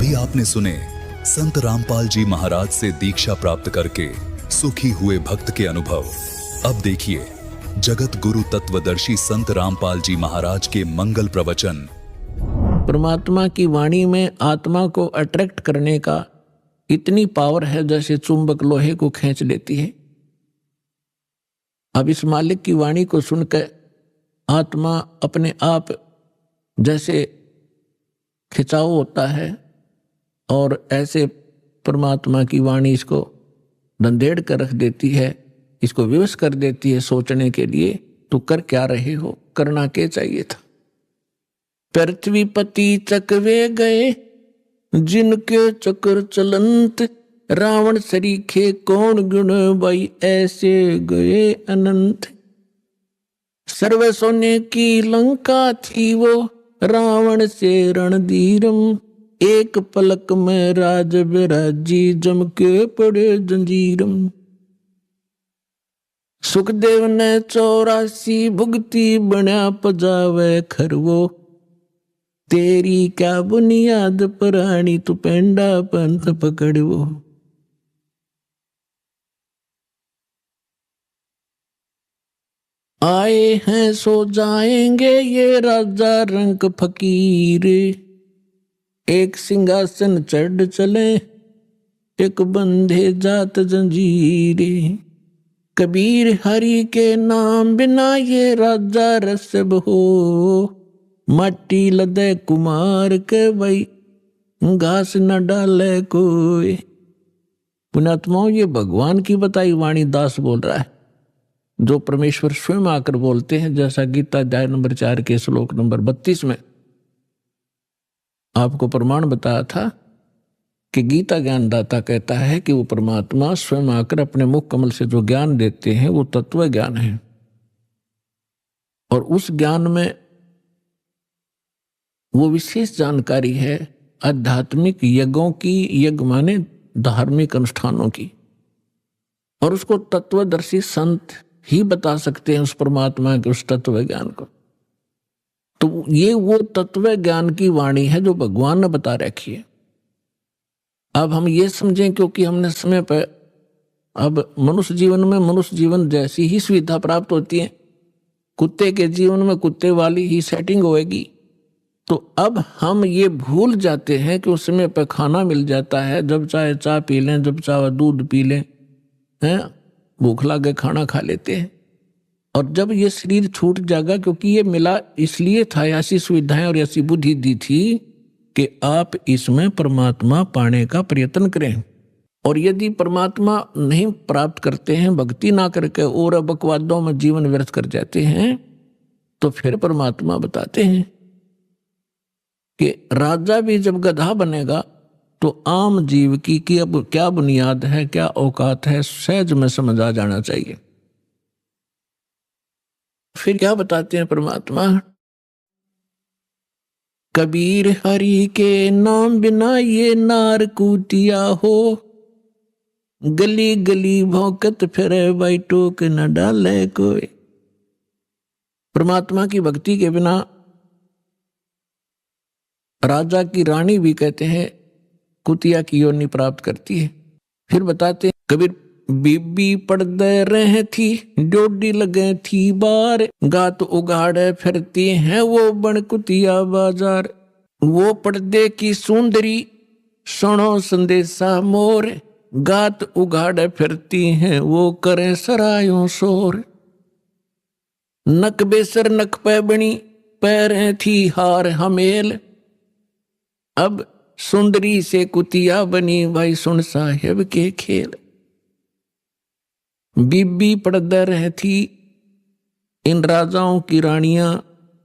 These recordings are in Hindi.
अभी आपने सुने संत रामपाल जी महाराज से दीक्षा प्राप्त करके सुखी हुए भक्त के अनुभव। अब देखिए जगत गुरु तत्वदर्शी संत रामपाल जी महाराज के मंगल प्रवचन। परमात्मा की वाणी में आत्मा को अट्रैक्ट करने का इतनी पावर है जैसे चुंबक लोहे को खींच लेती है। अब इस मालिक की वाणी को सुनकर आत्मा अपने आप जैसे खिंचाव होता है और ऐसे परमात्मा की वाणी इसको धंधेड़ कर रख देती है, इसको विवश कर देती है सोचने के लिए। तो कर क्या रहे हो, करना क्या चाहिए था। पृथ्वी पति चकवे गए जिनके चक्र चलंत, रावण सरीखे कौन गुण भाई ऐसे गए अनंत। सर्व सोने की लंका थी वो रावण से रणधीरम, एक पलक में राज बिराजी जम के पड़े जंजीरम। सुखदेव ने 84 भुगती बना पजावे खरवो, तेरी क्या बुनियाद पुरानी तू पेंडा पंथ पकड़वो। आए हैं सो जाएंगे ये राजा रंग फकीर, एक सिंहासन चढ़ चले एक बंधे जात जंजीरे। कबीर हरि के नाम बिना ये राजा रसब हो, माटी लदे कुमार के भाई घास न डाले कोई। पुण्यात्माओं, ये भगवान की बताई वाणी दास बोल रहा है, जो परमेश्वर स्वयं आकर बोलते हैं। जैसा गीता अध्याय नंबर 4 के श्लोक नंबर 32 में आपको प्रमाण बताया था कि गीता ज्ञानदाता कहता है कि वो परमात्मा स्वयं आकर अपने मुख कमल से जो ज्ञान देते हैं वो तत्व ज्ञान है। और उस ज्ञान में वो विशेष जानकारी है आध्यात्मिक यज्ञों की, यज्ञ माने धार्मिक अनुष्ठानों की। और उसको तत्वदर्शी संत ही बता सकते हैं उस परमात्मा के उस तत्व ज्ञान को। तो ये वो तत्व ज्ञान की वाणी है जो भगवान ने बता रखी है। अब हम ये समझें, क्योंकि हमने समय पर अब मनुष्य जीवन में मनुष्य जीवन जैसी ही सुविधा प्राप्त होती है, कुत्ते के जीवन में कुत्ते वाली ही सेटिंग होएगी। तो अब हम ये भूल जाते हैं कि उस समय पर खाना मिल जाता है, जब चाहे चाय पी लें, जब चाहे दूध पी लें, हैं भूख लगे खाना खा लेते हैं। और जब ये शरीर छूट जाएगा, क्योंकि ये मिला इसलिए था, ऐसी सुविधाएं और ऐसी बुद्धि दी थी कि आप इसमें परमात्मा पाने का प्रयत्न करें। और यदि परमात्मा नहीं प्राप्त करते हैं, भक्ति ना करके और बकवादों में जीवन व्यर्थ कर जाते हैं, तो फिर परमात्मा बताते हैं कि राजा भी जब गधा बनेगा तो आम जीव की अब क्या बुनियाद है, क्या औकात है, सहज में समझ आ जाना चाहिए। फिर क्या बताते हैं परमात्मा, कबीर हरि के नाम बिना ये नार कूतिया हो, गली गली भौंकत फिरे भाई टोक न डाले कोई। परमात्मा की भक्ति के बिना राजा की रानी भी कहते हैं कुतिया की योनि प्राप्त करती है। फिर बताते हैं, कबीर बीबी पड़दे रहे थी डोडी लगे थी बार, गात उगाड़े फिरती हैं वो बन कुतिया बाजार। वो पर्दे की सुंदरी सुनो संदेशा मोर, गात उगाड़े फिरती हैं वो करें सरायों शोर। नक बेसर नक पे बनी पैरें थी हार हमेल, अब सुंदरी से कुतिया बनी भाई सुन साहेब के खेल। बीबी पड़दे रह थी, इन राजाओं की रानियां,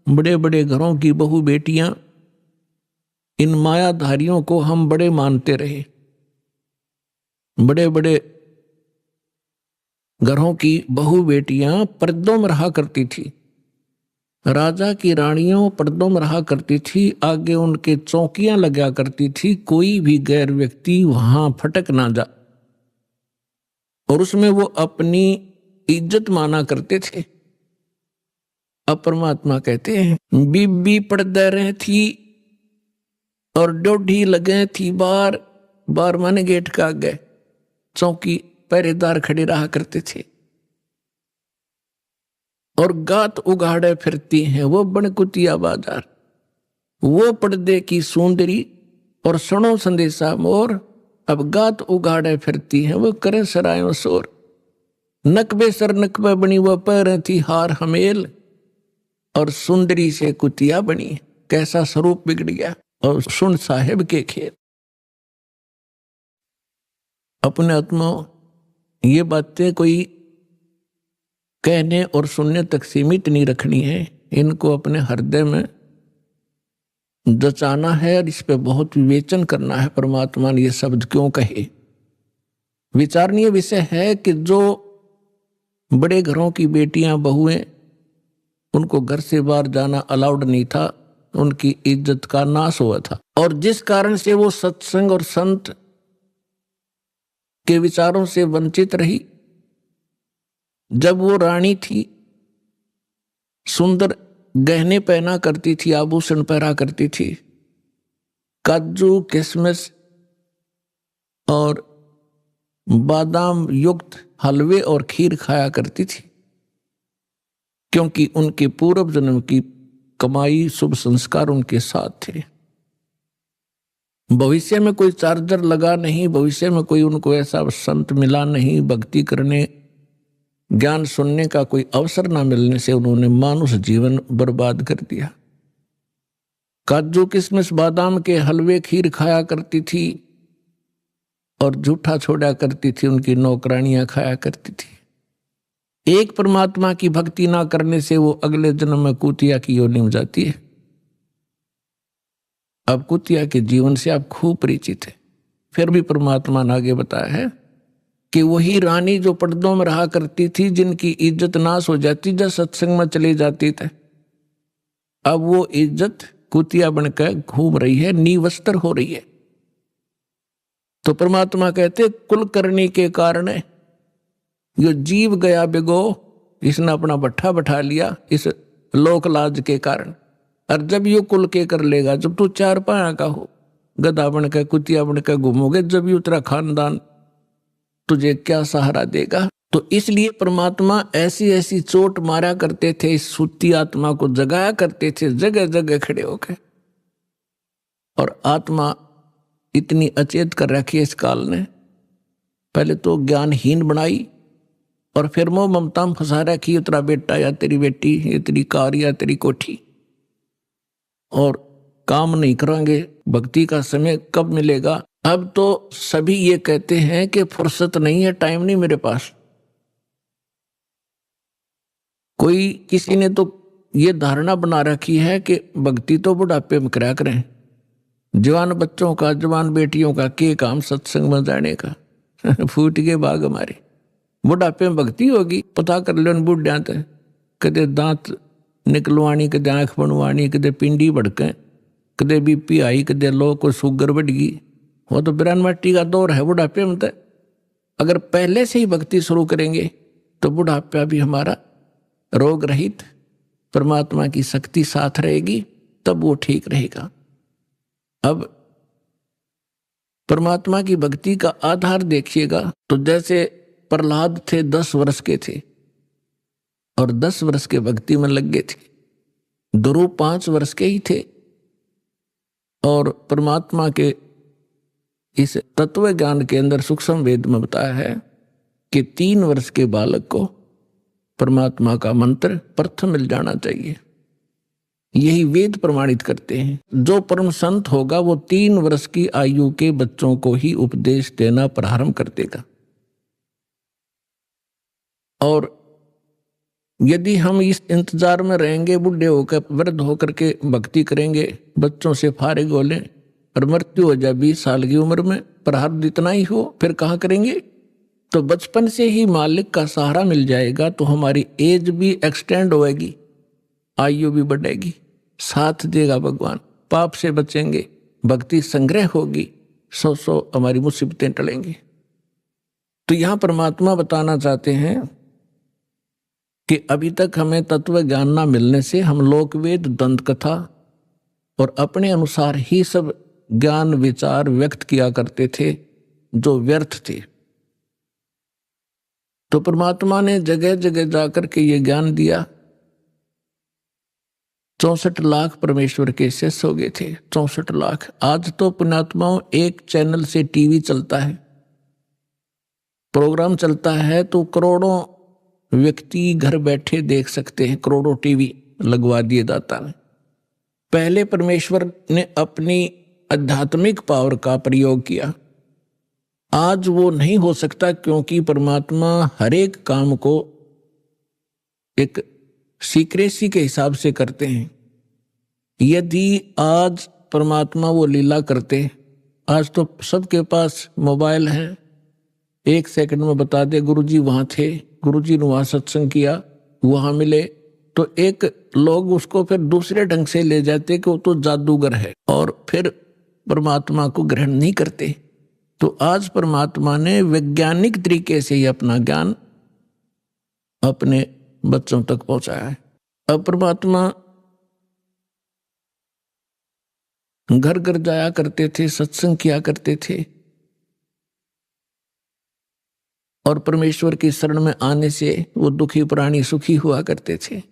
बड़े बड़े घरों की बहु बेटियां, इन मायाधारियों को हम बड़े मानते रहे। बड़े बड़े घरों की बहु बेटियां पर्दों में रहा करती थी, राजा की रानियों पर्दों में रहा करती थी, आगे उनके चौकियां लगा करती थी, कोई भी गैर व्यक्ति वहां फटक ना जा, और उसमें वो अपनी इज्जत माना करते थे। अब परमात्मा कहते हैं बीबी पर्दे रह थी और ड्योढ़ी लगे थी बार बार माने गेट का आगे चौकी पहरेदार खड़े रहा करते थे। और गात उगाड़े फिरती हैं वो बनकुतिया बाजार, वो पर्दे की सुंदरी और सुनो संदेशा मोर, अब गात उगाड़े फिरती हैं वो करे सरायों शोर। नकबे सर नकबे बनी वो पैर थी हार हमेल, और सुंदरी से कुतिया बनी, कैसा स्वरूप बिगड़ गया। और सुन साहेब के खेल। अपने आत्मा ये बातें कोई कहने और सुनने तक सीमित नहीं रखनी है, इनको अपने हृदय में जचाना है और इस पे बहुत विवेचन करना है। परमात्मा ने ये शब्द क्यों कहे? विचारणीय विषय है कि जो बड़े घरों की बेटियां बहुएं, उनको घर से बाहर जाना अलाउड नहीं था, उनकी इज्जत का नाश हुआ था। और जिस कारण से वो सत्संग और संत के विचारों से वंचित रही। जब वो रानी थी, सुंदर गहने पहना करती थी, आभूषण पहना करती थी, काजू किशमिश और बादाम युक्त हलवे और खीर खाया करती थी, क्योंकि उनके पूर्व जन्म की कमाई शुभ संस्कार उनके साथ थे। भविष्य में कोई चार्जर लगा नहीं, भविष्य में कोई उनको ऐसा संत मिला नहीं, भक्ति करने ज्ञान सुनने का कोई अवसर ना मिलने से उन्होंने मानुष जीवन बर्बाद कर दिया। काजू किशमिश बादाम के हलवे खीर खाया करती थी और झूठा छोड़ा करती थी, उनकी नौकरानियां खाया करती थी। एक परमात्मा की भक्ति ना करने से वो अगले जन्म में कुतिया की योनि में जाती है। अब कुतिया के जीवन से आप खूब परिचित है। फिर भी परमात्मा ने आगे बताया है कि वही रानी जो पर्दों में रहा करती थी, जिनकी इज्जत नाश हो जाती जब सत्संग में चली जाती थी, अब वो इज्जत कुतिया बनकर घूम रही है, निवस्त्र हो रही है। तो परमात्मा कहते कुलकर्णी के कारण जो जीव गया बिगो, इसने अपना भट्ठा बैठा लिया इस लोक लाज के कारण। और जब ये कुल के कर लेगा, जब तू चार पाया का हो, गधा बनकर कुतिया बनकर घूमोगे, जब ये तेरा खानदान तुझे क्या सहारा देगा। तो इसलिए परमात्मा ऐसी ऐसी चोट मारा करते थे, इस सुती आत्मा को जगाया करते थे जगह जगह खड़े होकर। और आत्मा इतनी अचेत कर रखी है इस काल ने, पहले तो ज्ञानहीन बनाई और फिर मोह ममता में फंसा रखी, ये तेरा बेटा या तेरी बेटी, ये तेरी कार या तेरी कोठी। और काम नहीं करेंगे, भक्ति का समय कब मिलेगा। अब तो सभी ये कहते हैं कि फुर्सत नहीं है, टाइम नहीं मेरे पास। कोई किसी ने तो ये धारणा बना रखी है कि भक्ति तो बुढ़ापे में करा करें। जवान बच्चों का, जवान बेटियों का के काम सत्संग में जाने का। फूट गए बाग हमारे, बुढ़ापे में भक्ति होगी। पता कर लो बुढ़िया तो कदे दांत निकलवानी, कदे आंख बनवानी, कदे पिंडी भड़के, कदे बीपी आई, कदे लो को शुगर बढ़ गई। वो तो बिरान मट्टी का दौर है बुढ़ापे में। तो अगर पहले से ही भक्ति शुरू करेंगे तो बुढ़ापा भी हमारा रोग रहित, परमात्मा की शक्ति साथ रहेगी, तब वो ठीक रहेगा। अब परमात्मा की भक्ति का आधार देखिएगा तो जैसे प्रहलाद थे 10 वर्ष के थे और 10 वर्ष के भक्ति में लग गए थे। ध्रुव 5 वर्ष के ही थे और परमात्मा के इस तत्व ज्ञान के अंदर सूक्ष्म वेद में बताया है कि 3 वर्ष के बालक को परमात्मा का मंत्र प्रथम मिल जाना चाहिए। यही वेद प्रमाणित करते हैं। जो परम संत होगा वो 3 वर्ष की आयु के बच्चों को ही उपदेश देना प्रारंभ कर देगा। और यदि हम इस इंतजार में रहेंगे, बूढ़े होकर वृद्ध होकर के भक्ति करेंगे, बच्चों से फारिग हो लें और मृत्यु हो जाए 20 साल की उम्र में, प्रारब्ध इतना ही हो, फिर कहाँ करेंगे। तो बचपन से ही मालिक का सहारा मिल जाएगा तो हमारी एज भी एक्सटेंड होएगी, आयु भी बढ़ेगी, साथ देगा भगवान, पाप से बचेंगे, भक्ति संग्रह होगी, 100 हमारी मुसीबतें टलेंगी। तो यहां परमात्मा बताना चाहते हैं कि अभी तक हमें तत्व ज्ञान ना मिलने से हम लोकवेद, दंत कथा और अपने अनुसार ही सब ज्ञान विचार व्यक्त किया करते थे जो व्यर्थ थे। तो परमात्मा ने जगह जगह जाकर के ये ज्ञान दिया। 64 लाख परमेश्वर के शिष्य हो गए थे, 64 लाख। आज तो पुण्यात्माओं एक चैनल से टीवी चलता है, प्रोग्राम चलता है तो करोड़ों व्यक्ति घर बैठे देख सकते हैं, करोड़ों टीवी लगवा दिए जाता है। पहले परमेश्वर ने अपनी आध्यात्मिक पावर का प्रयोग किया, आज वो नहीं हो सकता, क्योंकि परमात्मा हर एक काम को एक सीक्रेसी के हिसाब से करते हैं। यदि आज परमात्मा वो लीला करते, आज तो सबके पास मोबाइल है, 1 सेकंड में बता दे गुरुजी वहां थे, गुरुजी ने वहां सत्संग किया, वहां मिले, तो एक लोग उसको फिर दूसरे ढंग से ले जाते कि वो तो जादूगर है, और फिर परमात्मा को ग्रहण नहीं करते। तो आज परमात्मा ने वैज्ञानिक तरीके से ही अपना ज्ञान अपने बच्चों तक पहुंचाया है। अब परमात्मा घर घर जाया करते थे, सत्संग किया करते थे, और परमेश्वर की शरण में आने से वो दुखी प्राणी सुखी हुआ करते थे।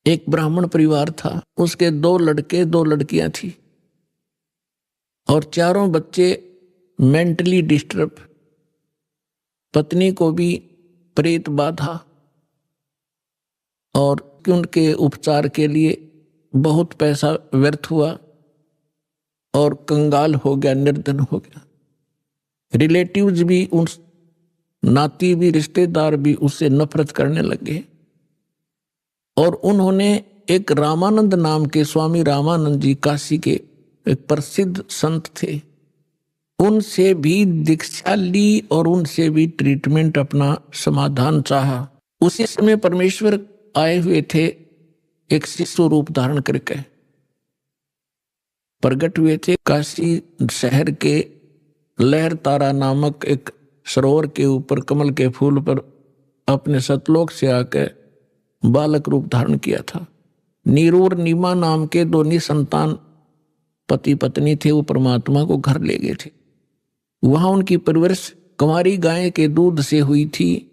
एक ब्राह्मण परिवार था, उसके 2 लड़के 2 लड़कियां थी, और चारों बच्चे मेंटली डिस्टर्ब, पत्नी को भी प्रेत बाधा, और उनके उपचार के लिए बहुत पैसा व्यर्थ हुआ, और कंगाल हो गया, निर्धन हो गया। रिलेटिव्स भी, उन नाती भी, रिश्तेदार भी उससे नफरत करने लगे। और उन्होंने एक रामानंद नाम के, स्वामी रामानंद जी काशी के एक प्रसिद्ध संत थे, उनसे भी दीक्षा ली और उनसे भी ट्रीटमेंट, अपना समाधान चाहा। उसी समय परमेश्वर आए हुए थे, एक शिशु रूप धारण करके प्रकट हुए थे। काशी शहर के लहर तारा नामक एक सरोवर के ऊपर कमल के फूल पर अपने सतलोक से आकर बालक रूप धारण किया था। नीरू और नीमा नाम के 2 निसंतान पति पत्नी थे, वो परमात्मा को घर ले गए थे। वहां उनकी परवरिश कुंवारी गाय के दूध से हुई थी।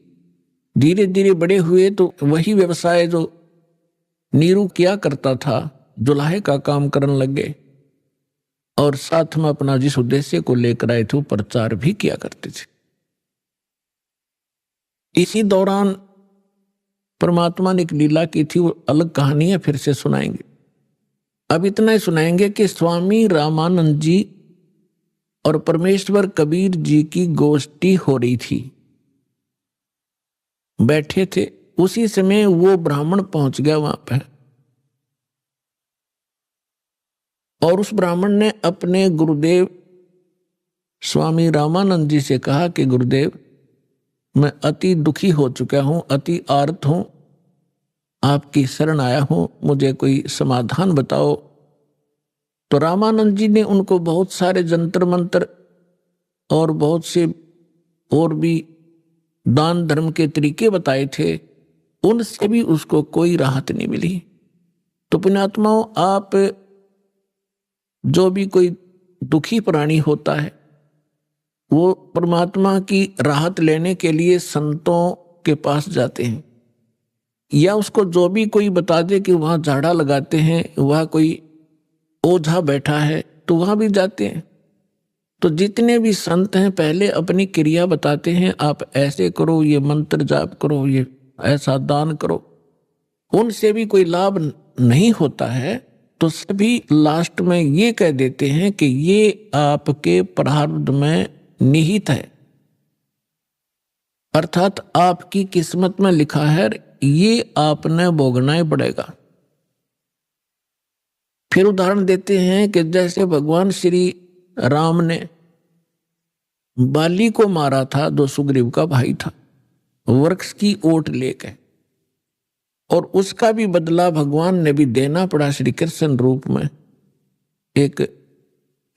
धीरे धीरे बड़े हुए तो वही व्यवसाय जो नीरू किया करता था, जुलाहे का काम करने लगे, और साथ में अपना जिस उद्देश्य को लेकर आए थे वो प्रचार भी किया करते थे। इसी दौरान परमात्मा ने एक लीला की थी, वो अलग कहानी है, फिर से सुनाएंगे। अब इतना ही सुनाएंगे कि स्वामी रामानंद जी और परमेश्वर कबीर जी की गोष्ठी हो रही थी, बैठे थे। उसी समय वो ब्राह्मण पहुंच गया वहां पर, और उस ब्राह्मण ने अपने गुरुदेव स्वामी रामानंद जी से कहा कि गुरुदेव, मैं अति दुखी हो चुका हूं, अति आर्त हूं, आपकी शरण आया हूं, मुझे कोई समाधान बताओ। तो रामानंद जी ने उनको बहुत सारे जंतर मंत्र और बहुत से और भी दान धर्म के तरीके बताए थे, उनसे भी उसको कोई राहत नहीं मिली। तो पुण्यात्माओं, आप जो भी कोई दुखी प्राणी होता है, वो परमात्मा की राहत लेने के लिए संतों के पास जाते हैं, या उसको जो भी कोई बता दे कि वहां झाड़ा लगाते हैं, वहां कोई ओझा बैठा है, तो वहां भी जाते हैं। तो जितने भी संत हैं पहले अपनी क्रिया बताते हैं, आप ऐसे करो, ये मंत्र जाप करो, ये ऐसा दान करो। उनसे भी कोई लाभ नहीं होता है, तो सभी लास्ट में ये कह देते हैं कि ये आपके प्रारब्ध में निहित है, अर्थात आपकी किस्मत में लिखा है, ये आपने भोगना ही पड़ेगा। फिर उदाहरण देते हैं कि जैसे भगवान श्री राम ने बाली को मारा था, जो सुग्रीव का भाई था, वृक्ष की ओट लेकर, और उसका भी बदला भगवान ने भी देना पड़ा श्री कृष्ण रूप में। एक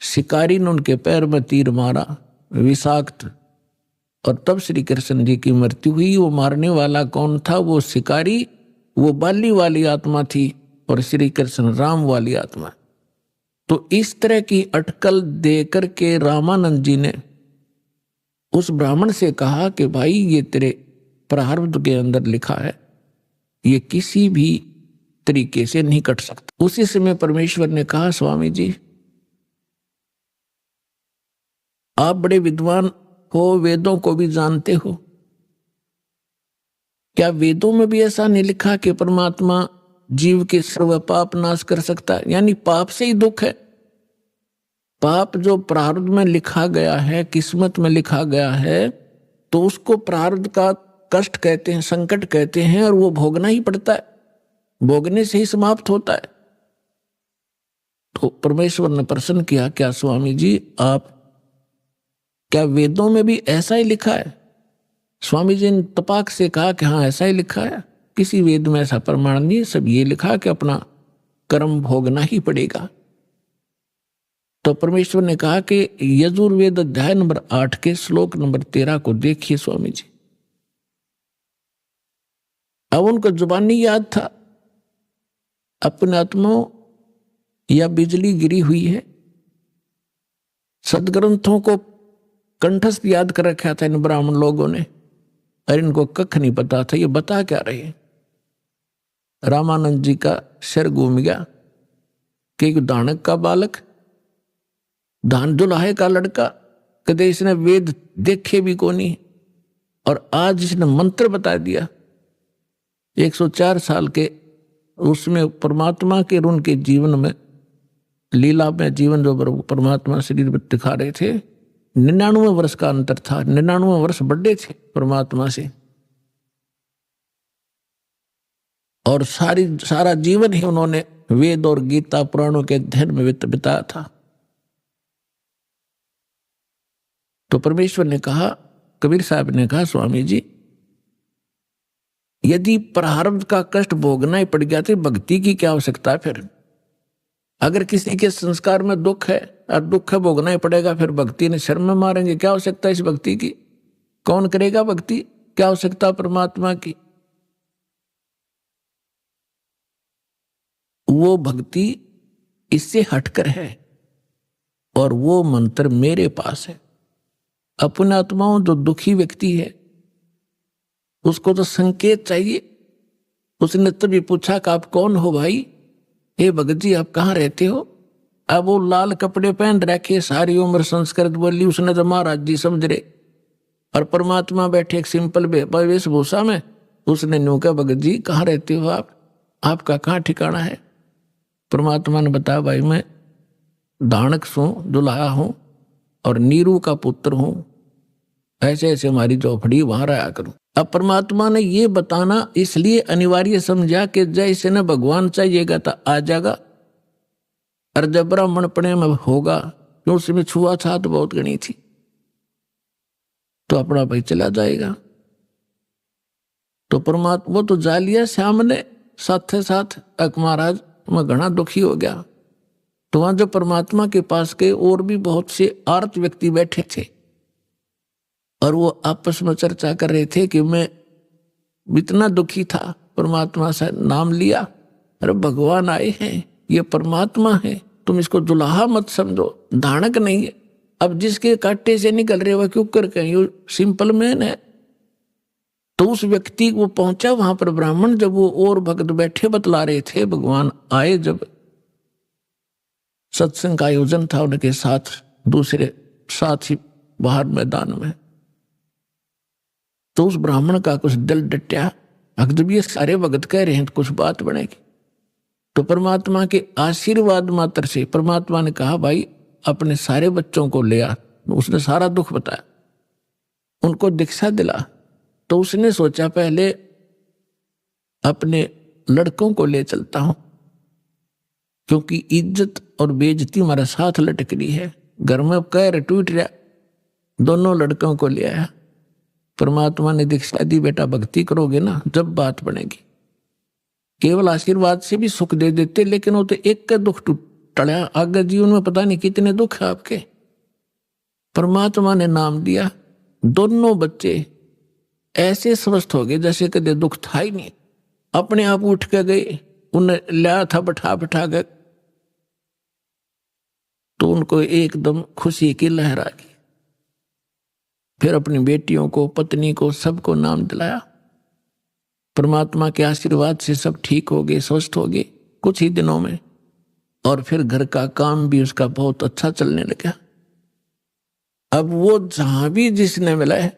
शिकारी ने उनके पैर में तीर मारा, विषाक्त, और तब श्री कृष्ण जी की मृत्यु हुई। वो मारने वाला कौन था? वो शिकारी, वो बाली वाली आत्मा थी, और श्री कृष्ण राम वाली आत्मा। तो इस तरह की अटकल देकर के रामानंद जी ने उस ब्राह्मण से कहा कि भाई ये तेरे प्रारब्ध के अंदर लिखा है, ये किसी भी तरीके से नहीं कट सकता। उसी समय परमेश्वर ने कहा, स्वामी जी आप बड़े विद्वान हो, वेदों को भी जानते हो, क्या वेदों में भी ऐसा नहीं लिखा कि परमात्मा जीव के सर्व पाप नाश कर सकता है? यानी पाप से ही दुख है। पाप जो प्रारब्ध में लिखा गया है, किस्मत में लिखा गया है, तो उसको प्रारब्ध का कष्ट कहते हैं, संकट कहते हैं, और वो भोगना ही पड़ता है, भोगने से ही समाप्त होता है। तो परमेश्वर ने प्रश्न किया, क्या स्वामी जी आप, क्या वेदों में भी ऐसा ही लिखा है? स्वामी जी ने तपाक से कहा कि हाँ ऐसा ही लिखा है, किसी वेद में ऐसा प्रमाण नहीं, सब ये लिखा कि अपना कर्म भोगना ही पड़ेगा। तो परमेश्वर ने कहा कि यजुर्वेद अध्याय नंबर 8 के श्लोक नंबर 13 को देखिए स्वामी जी। अब उनको जुबानी याद था, अपने आत्माओं या बिजली गिरी हुई है, सदग्रंथों को कंठस्थ याद कर रखा था इन ब्राह्मण लोगों ने, और इनको कख नहीं पता था ये बता क्या रहे हैं। रामानंद जी का सिर घूम गया कि दानक का बालक, धान दुल्हाए का लड़का, कदे इसने वेद देखे भी को नहीं, और आज इसने मंत्र बता दिया। 104 साल के उसमें परमात्मा के उनके जीवन में, लीला में जीवन जो परमात्मा शरीर में दिखा रहे थे, 99 वर्ष का अंतर था, 99 वर्ष बड़े थे परमात्मा से, और सारा जीवन ही उन्होंने वेद और गीता पुराणों के अध्ययन में बिताया था। तो परमेश्वर ने कहा, कबीर साहब ने कहा, स्वामी जी यदि प्रारब्ध का कष्ट भोगना ही पड़ गया तो भक्ति की क्या आवश्यकता है फिर? अगर किसी के संस्कार में दुख है और दुख है भोगना ही पड़ेगा, फिर भक्ति ने शर्म में मारेंगे, क्या आवश्यकता है इस भक्ति की? कौन करेगा भक्ति? क्या आवश्यकता परमात्मा की? वो भक्ति इससे हटकर है, और वो मंत्र मेरे पास है। अपने आत्माओं जो दुखी व्यक्ति है उसको तो संकेत चाहिए। उसने तभी पूछा कि आप कौन हो भाई? हे भगत जी आप कहाँ रहते हो? अब वो लाल कपड़े पहन रखे, सारी उम्र संस्कृत बोली, उसने तो महाराज जी समझ रहे, और परमात्मा बैठे एक सिंपल वेशभूषा में। उसने न्यू कहा, भगत जी कहाँ रहते हो आप, आपका कहाँ ठिकाना है? परमात्मा ने बताया, भाई मैं दानक सू दुल्हा हूं और नीरू का पुत्र हूं, ऐसे ऐसे हमारी चौपड़ी वहां रहा करूं। अब परमात्मा ने ये बताना इसलिए अनिवार्य समझा कि जैसे न भगवान चाहिएगा तो आ जाएगा, और जब ब्राह्मण पने में होगा, क्यों उसमें छुआछात बहुत गणी थी, तो अपना भाई चला जाएगा। तो परमात्मा वो तो जा लिया सामने, साथ साथ अक महाराज मैं घना दुखी हो गया। तो वहां जो परमात्मा के पास के और भी बहुत से आर्त व्यक्ति बैठे थे, और वो आपस में चर्चा कर रहे थे कि मैं इतना दुखी था, परमात्मा से नाम लिया, अरे भगवान आए हैं, ये परमात्मा है, तुम इसको दुल्हा मत समझो, दानक नहीं है। अब जिसके कांटे से निकल रहे वह क्यों कर कहीं सिंपल मैन है। तो उस व्यक्ति वो पहुंचा वहां पर ब्राह्मण, जब वो और भक्त बैठे बतला रहे थे, भगवान आए, जब सत्संग का आयोजन था उनके साथ दूसरे साथी बाहर मैदान में, तो उस ब्राह्मण का कुछ दिल डटया, जब ये सारे भगत कह रहे हैं तो कुछ बात बनेगी। तो परमात्मा के आशीर्वाद मात्र से परमात्मा ने कहा, भाई अपने सारे बच्चों को ले आ। उसने सारा दुख बताया, उनको दीक्षा दिला। तो उसने सोचा पहले अपने लड़कों को ले चलता हूं, क्योंकि इज्जत और बेइज्जती हमारे साथ लटक रही है, घर में कह टूट रहा। दोनों लड़कों को ले आया। परमात्मा ने दीक्षा दी, बेटा भक्ति करोगे ना जब बात बनेगी। केवल आशीर्वाद से भी सुख दे देते, लेकिन वो तो एक का दुख टड़ा, आगे जीवन में पता नहीं कितने दुख है आपके। परमात्मा ने नाम दिया, दोनों बच्चे ऐसे स्वस्थ हो गए जैसे कदे दुख था ही नहीं। अपने आप उठ के गए, उन्हें लाया था बैठा बैठा के तो उनको एकदम खुशी की लहर आ गई। फिर अपनी बेटियों को, पत्नी को, सबको नाम दिलाया। परमात्मा के आशीर्वाद से सब ठीक हो गए, स्वस्थ हो गए कुछ ही दिनों में। और फिर घर का काम भी उसका बहुत अच्छा चलने लगा। अब वो जहां भी जिसने मिला है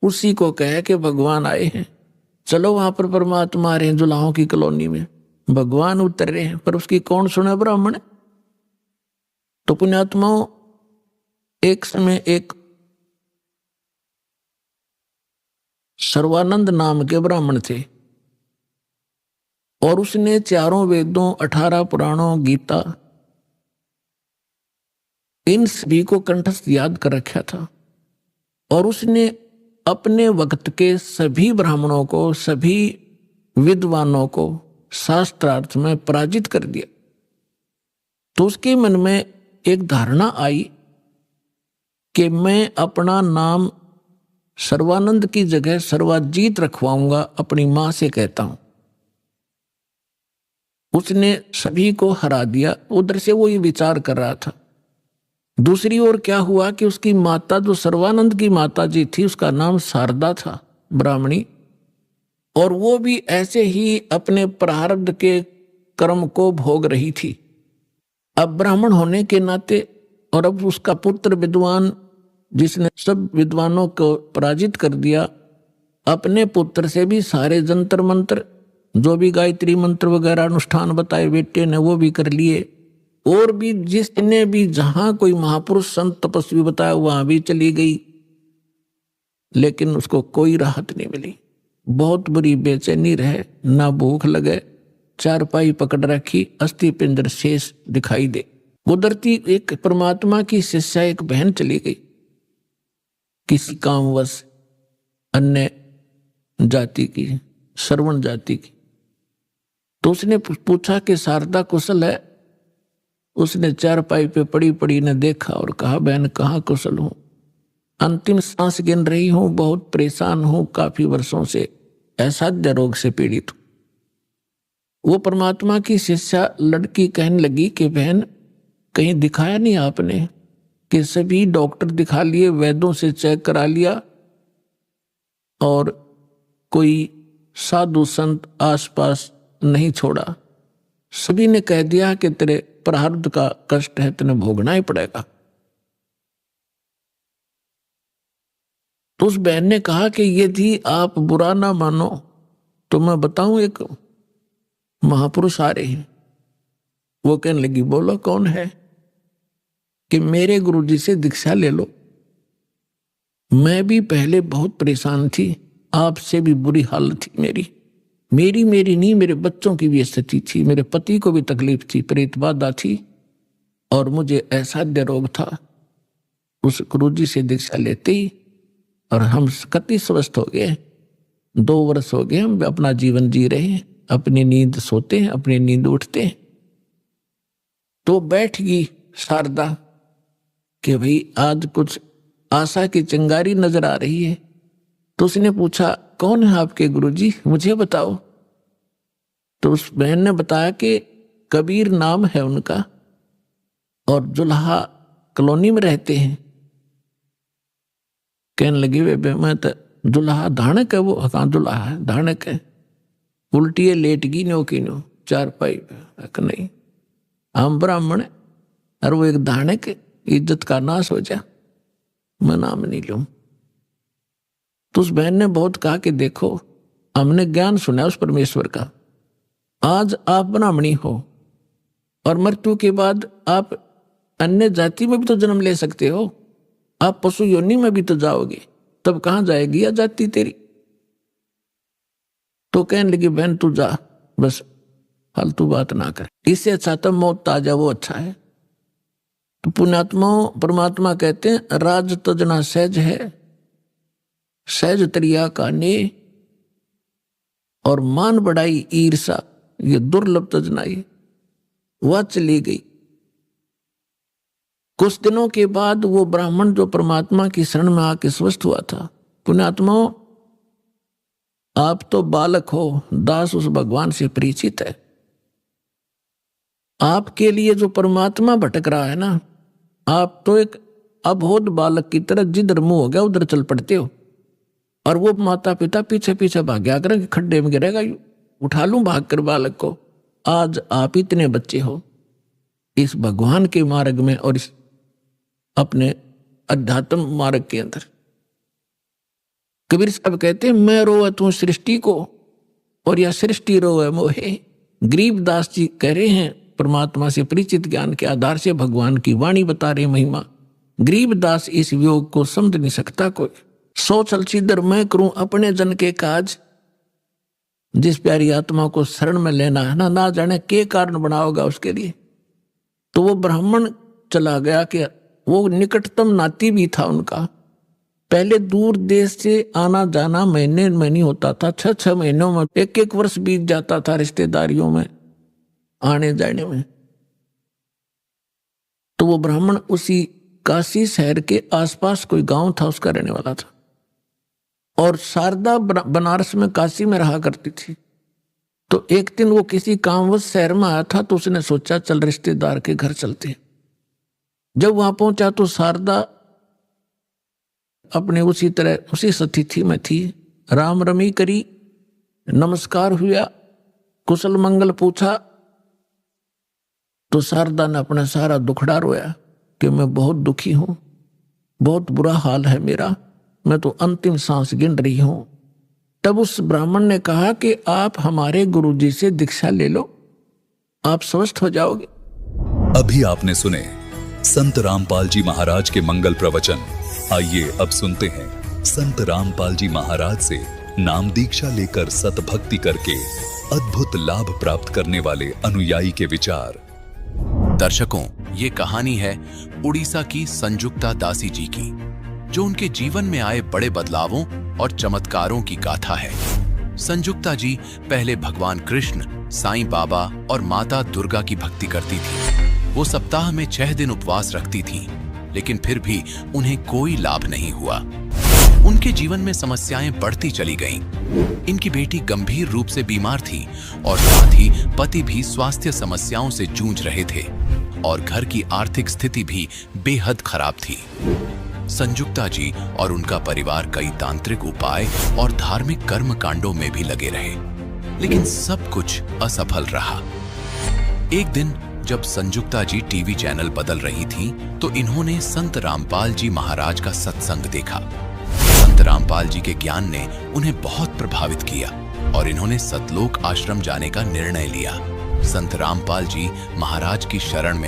उसी को कहे कि भगवान आए हैं, चलो वहां पर परमात्मा आ रहे हैं, जुलाहों की कॉलोनी में भगवान उतर रहे हैं। पर उसकी कौन सुने? ब्राह्मण। तो पुण्यात्माओं, एक समय एक सर्वानंद नाम के ब्राह्मण थे और उसने चारों वेदों, 18 पुराणों, गीता, इन सभी को कंठस्थ याद कर रखा था। और उसने अपने वक्त के सभी ब्राह्मणों को, सभी विद्वानों को शास्त्रार्थ में पराजित कर दिया। तो उसके मन में एक धारणा आई कि मैं अपना नाम सर्वानंद की जगह सर्वाजीत रखवाऊंगा, अपनी मां से कहता हूं। उसने सभी को हरा दिया। उधर से वो ये विचार कर रहा था। दूसरी ओर क्या हुआ कि उसकी माता, जो सर्वानंद की माता जी थी, उसका नाम शारदा था, ब्राह्मणी, और वो भी ऐसे ही अपने प्रारब्ध के कर्म को भोग रही थी। अब ब्राह्मण होने के नाते, और अब उसका पुत्र विद्वान, जिसने सब विद्वानों को पराजित कर दिया, अपने पुत्र से भी सारे जंतर मंत्र, जो भी गायत्री मंत्र वगैरह अनुष्ठान बताए बेटे ने, वो भी कर लिए। और भी जिसने भी जहां कोई महापुरुष संत तपस्वी बताया वहां भी चली गई, लेकिन उसको कोई राहत नहीं मिली। बहुत बुरी बेचैनी रहे, ना भूख लगे, चारपाई पकड़ रखी, अस्थि पिंजर शेष दिखाई दे। गुजरती एक परमात्मा की शिष्या एक बहन चली गई, किसी कामवश, अन्य जाति की, श्रवण जाति की। तो उसने पूछा कि शारदा कुशल है? उसने चारपाई पे पड़ी पड़ी ने देखा और कहा, बहन कहाँ कुशल हूं, अंतिम सांस गिन रही हूं, बहुत परेशान हूं, काफी वर्षों से असाध्य रोग से पीड़ित हूं। वो परमात्मा की शिष्या लड़की कहने लगी कि बहन कहीं दिखाया नहीं आपने? कि सभी डॉक्टर दिखा लिए, वैद्यों से चेक करा लिया, और कोई साधु संत आसपास नहीं छोड़ा। सभी ने कह दिया कि तेरे प्रारब्ध का कष्ट है, तेने भोगना ही पड़ेगा। तो उस बहन ने कहा कि यदि आप बुरा ना मानो तो मैं बताऊं, एक महापुरुष आ रहे हैं। वो कहने लगी, बोलो कौन है? कि मेरे गुरुजी से दीक्षा ले लो। मैं भी पहले बहुत परेशान थी, आपसे भी बुरी हालत थी मेरी नहीं, मेरे बच्चों की भी स्थिति थी, मेरे पति को भी तकलीफ थी, प्रेत बाधा थी, और मुझे असाध्य रोग था। उस गुरुजी से दीक्षा लेते ही और हम कति स्वस्थ हो गए। 2 वर्ष हो गए हम अपना जीवन जी रहे हैं, अपनी नींद सोते हैं, अपनी नींद उठते हैं। तो बैठ गई शारदा कि भाई आज कुछ आशा की चिंगारी नजर आ रही है। तो उसने पूछा, कौन है आपके गुरुजी, मुझे बताओ। तो उस बहन ने बताया कि कबीर नाम है उनका, और जुल्हा कॉलोनी में रहते हैं। कहने लगी, वे मैं तो जुल्हा धानक है, वो कहाँ जुल्हा है, धानक है, उल्टी लेट गई नो की नो चारपाई पे। नहीं, हम ब्राह्मण है और वो एक धानक, इज्जत का नाश हो जा, मैं नाम नहीं लूं। तो उस बहन ने बहुत कहा कि देखो, हमने ज्ञान सुना उस परमेश्वर का, आज आप ब्राह्मणी हो और मृत्यु के बाद आप अन्य जाति में भी तो जन्म ले सकते हो, आप पशु योनि में भी तो जाओगे, तब कहां जाएगी या जाति तेरी। तो कहने लगी, बहन तू जा, बस फालतू बात ना कर, इससे अच्छा तो मौत ताजा, वो अच्छा है। तो पुण्यात्माओं, परमात्मा कहते हैं, राज तजना सहज है, सहज तरिया का ने, और मान बढ़ाई ईर्षा, ये दुर्लभ तजनाई। वह चली गई। कुछ दिनों के बाद वो ब्राह्मण जो परमात्मा की शरण में आके स्वस्थ हुआ था। पुण्यात्माओं, आप तो बालक हो, दास उस भगवान से परिचित है। आपके लिए जो परमात्मा भटक रहा है ना, आप तो एक अबोध बालक की तरह जिधर मुंह हो गया उधर चल पड़ते हो, और वो माता पिता पीछे पीछे भाग्या करें कि खड्डे में गिरेगा, उठा लूं भाग कर बालक को। आज आप इतने बच्चे हो इस भगवान के मार्ग में और इस अपने अध्यात्म मार्ग के अंदर। कबीर साहब कहते हैं, मैं रोवे तू सृष्टि को और यह सृष्टि रोवे मोहे। गरीबदास जी कह रहे हैं, परमात्मा से परिचित ज्ञान के आधार से भगवान की वाणी बता रहे महिमा। गरीबदास इस वियोग को समझ नहीं सकता कोई। सो चल सीधर मैं करूं अपने जन के काज। जिस प्यारी आत्मा को शरण में लेना है ना जाने के कारण बना होगा उसके लिए। तो वो ब्राह्मण चला गया कि वो निकटतम नाती भी था उनका। पहले दूर देश से आना जाना महीने में नहीं होता था, 6-6 महीनों में 1-1 वर्ष बीत जाता था रिश्तेदारियों में आने जाने में। तो वो ब्राह्मण उसी काशी शहर के आसपास कोई गांव था उसका रहने वाला था, और शारदा बनारस में काशी में रहा करती थी। तो एक दिन वो किसी कामवश शहर में आया था, तो उसने सोचा चल रिश्तेदार के घर चलते। जब वहां पहुंचा तो शारदा अपने उसी तरह उसी सतिथि में थी। राम रमी करी, नमस्कार हुआ, कुशल मंगल पूछा। तो शारदा ने अपना सारा दुखड़ा रोया कि मैं बहुत दुखी हूं, बहुत बुरा हाल है मेरा, मैं तो अंतिम सांस गिन रही हूं। तब उस ब्राह्मण ने कहा कि आप हमारे गुरुजी से दीक्षा ले लो, आप स्वस्थ हो जाओगे। अभी आपने सुने संत रामपाल जी महाराज के मंगल प्रवचन। आइए अब सुनते हैं संत रामपाल जी महाराज से नाम दीक्षा लेकर सतभक्ति करके अद्भुत लाभ प्राप्त करने वाले अनुयायी के विचार। दर्शकों, ये कहानी है उड़ीसा की संजुक्ता दासी जी की, जो उनके जीवन में आए बड़े बदलावों और चमत्कारों की गाथा है। संजुक्ता जी पहले भगवान कृष्ण, साईं बाबा और माता दुर्गा की भक्ति करती थी। वो सप्ताह में 6 दिन उपवास रखती थीं, लेकिन फिर भी उन्हें कोई लाभ नहीं हुआ। उनके जीवन में समस्याएं बढ़ती चली गईं। इनकी बेटी गंभीर रूप से बीमार थी और साथ ही पति भी स्वास्थ्य समस्याओं से जूझ रहे थे और घर की आर्थिक स्थिति भी बेहद खराब थी। संजुक्ता जी और उनका परिवार कई तांत्रिक उपाय और धार्मिक कर्म कांडों में भी लगे रहे, लेकिन सब कुछ असफल रहा। एक दिन जब संजुक्ता जी टीवी चैनल बदल रही थीं, तो इन्होंने संत रामपाल जी महाराज का सत्संग देखा। संत रामपाल जी के ज्ञान ने उन्हें बहुत प्रभावित किया और इन्होंने सतलोक आश्रम जाने का निर्णय लिया। संत रामपाल जी महाराज की शरण में